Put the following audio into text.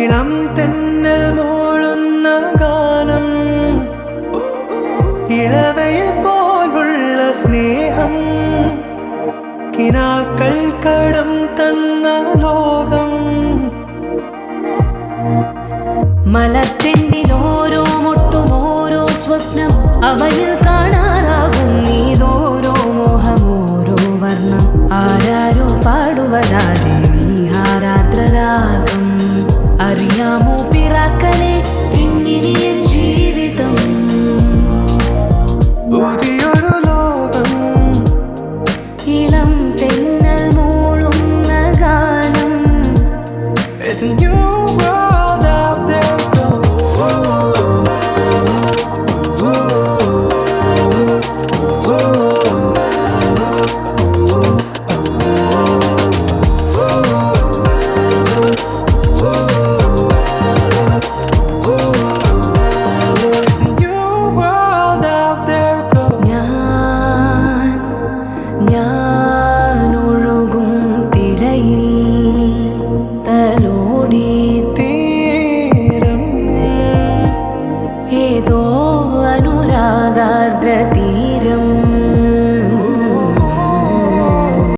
ഇളം തെന്നൽ മൂളുന്ന ഗാനം, ഇളവയിൽ പോലുള്ള സ്നേഹം, കിനാക്കൾ കടം തന്ന ലോകം. മലർച്ചെണ്ടിലോരോ മുട്ടും ഓരോ സ്വപ്നം, അവയിൽ കാണാനാകും നീതോരോ മോഹമോരോ വർണ്ണം. ആരാരോ പാടുവരാതെ നീഹാരാർദ്രരാഗം, അറിയാമോ പിറാക്കളെ ഇങ്ങിനിയ ജീവിതം. പുതിയൊരു ലോകം, ഇളം തെന്നൽ മൂളുന്ന ഗാനം. It's a new world out there. It's a new world out there. ഞാൻ ഒഴുകും തിരയിൽ തലോടി തീരം, ഏതോ അനുരാഗാർദ്രതീ